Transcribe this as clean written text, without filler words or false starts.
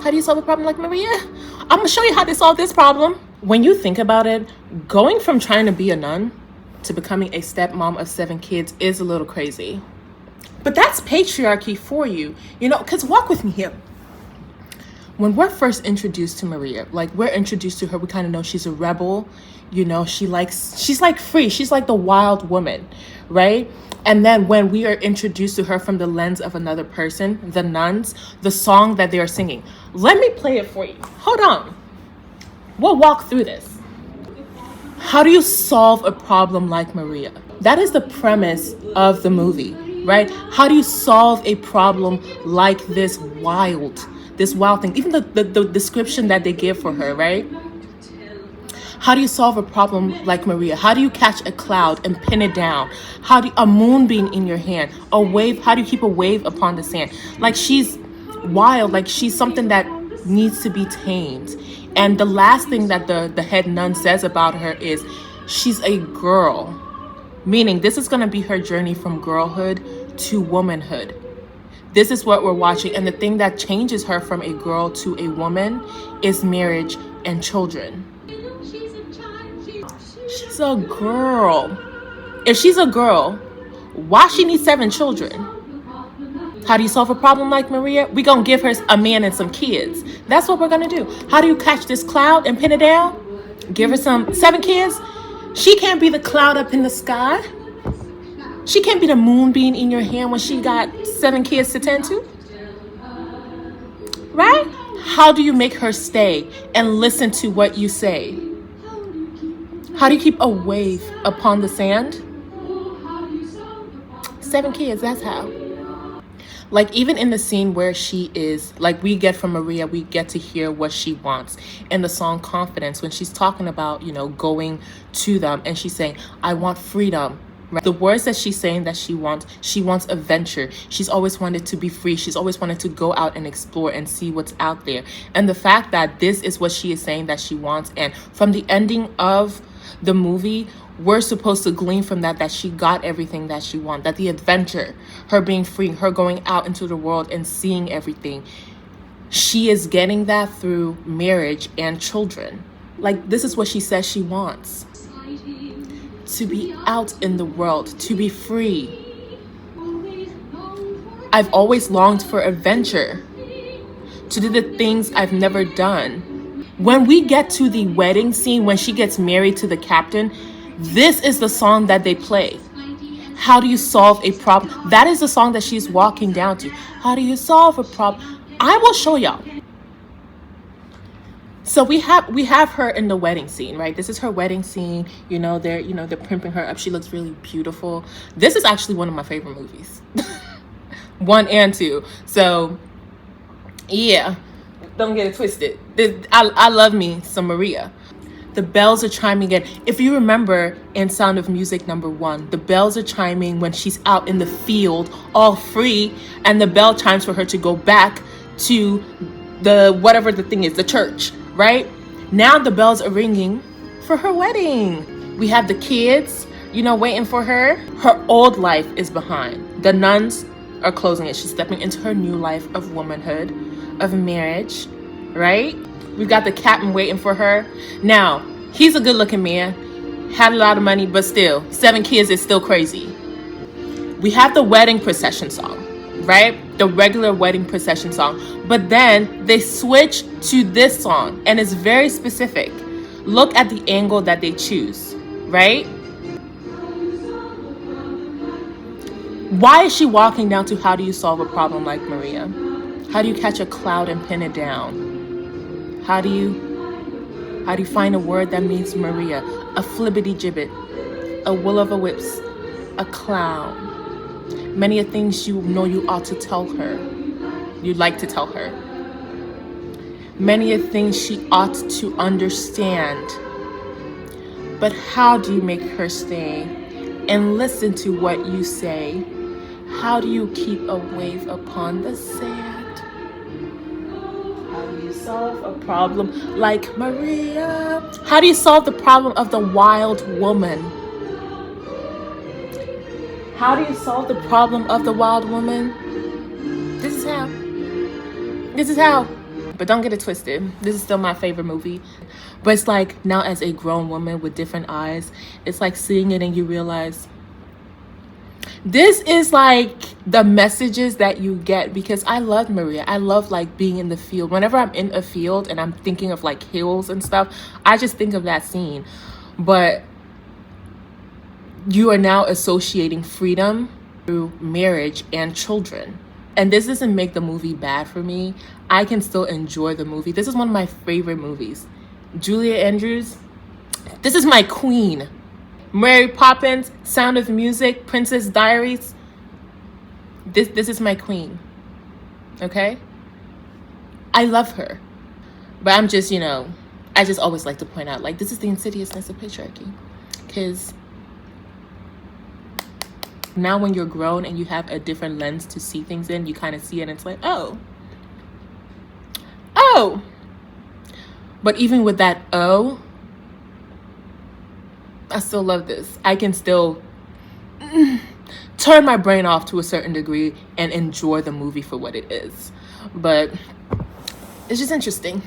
How do you solve a problem like Maria? I'm gonna show you how to solve this problem. When you think about it, going from trying to be a nun to becoming a stepmom of 7 kids is a little crazy. But that's patriarchy for you, because walk with me here. When we're first introduced to Maria, like we're introduced to her, we kind of know she's a rebel, she's like free. She's like the wild woman, right? And then when we are introduced to her from the lens of another person, the nuns, the song that they are singing. Let me play it for you. Hold on. We'll walk through this. How do you solve a problem like Maria? That is the premise of the movie, right? How do you solve a problem like this wild thing? Even the description that they give for her, right? How do you solve a problem like Maria? How do you catch a cloud and pin it down? A moonbeam in your hand, a wave? How do you keep a wave upon the sand? Like she's wild, like she's something that needs to be tamed. And the last thing that the head nun says about her is she's a girl, meaning this is going to be her journey from girlhood to womanhood. This is what we're watching. And the thing that changes her from a girl to a woman is marriage and children. She's a girl. If she's a girl, why she need 7 children? How do you solve a problem like Maria? We're going to give her a man and some kids. That's what we're going to do. How do you catch this cloud and pin it down? Give her 7 kids. She can't be the cloud up in the sky. She can't be the moonbeam in your hand when she got 7 kids to tend to. Right? How do you make her stay and listen to what you say? How do you keep a wave upon the sand? 7 kids, that's how. Like even in the scene where she is, like we get from Maria, we get to hear what she wants. In the song Confidence, when she's talking about, going to them and she's saying, I want freedom. Right? The words that she's saying that she wants adventure. She's always wanted to be free. She's always wanted to go out and explore and see what's out there. And the fact that this is what she is saying that she wants. And from the ending of the movie, we're supposed to glean from that she got everything that she wants, that the adventure, her being free, her going out into the world and seeing everything, she is getting that through marriage and children. Like this is what she says she wants. To be out in the world, to be free. I've always longed for adventure, to do the things I've never done. When we get to the wedding scene, when she gets married to the captain, this is the song that they play. How do you solve a problem? That is the song that she's walking down to. How do you solve a problem? I will show y'all. So we have her in the wedding scene, right? This is her wedding scene. They're primping her up. She looks really beautiful. This is actually one of my favorite movies. 1 and 2. So yeah, don't get it twisted. I love me some Maria. The bells are chiming in. If you remember in Sound of Music #1, the bells are chiming when she's out in the field, all free, and the bell chimes for her to go back to the whatever the thing is, the church, right? Now the bells are ringing for her wedding. We have the kids, waiting for her. Her old life is behind. The nuns are closing it. She's stepping into her new life of womanhood, of marriage, right? We've got the captain waiting for her. Now, he's a good-looking man, had a lot of money, but still, 7 kids is still crazy. We have the wedding procession song, right? The regular wedding procession song. But then they switch to this song, and it's very specific. Look at the angle that they choose, right? Why is she walking down to how do you solve a problem like Maria? How do you catch a cloud and pin it down? How do you find a word that means Maria? A flibbity gibbet, a will o' the whips, a clown. Many a things you ought to tell her. You'd like to tell her. Many a things she ought to understand. But how do you make her stay and listen to what you say? How do you keep a wave upon the sand? Solve a problem like Maria? How do you solve the problem of the wild woman? How do you solve the problem of the wild woman? This is how. But don't get it twisted. This is still my favorite movie. But it's like now as a grown woman with different eyes, it's like seeing it and you realize this is like the messages that you get, because I love Maria. I love like being in the field. Whenever I'm in a field and I'm thinking of like hills and stuff, I just think of that scene. But you are now associating freedom through marriage and children. And this doesn't make the movie bad for me. I can still enjoy the movie. This is one of my favorite movies. Julia Andrews, this is my queen. Mary Poppins, Sound of Music, Princess Diaries. This is my queen. Okay? I love her. But I'm just, I just always like to point out, like, this is the insidiousness of patriarchy. Because now when you're grown and you have a different lens to see things in, you kind of see it and it's like, oh. But even with that, I still love this. I can still turn my brain off to a certain degree and enjoy the movie for what it is. But it's just interesting,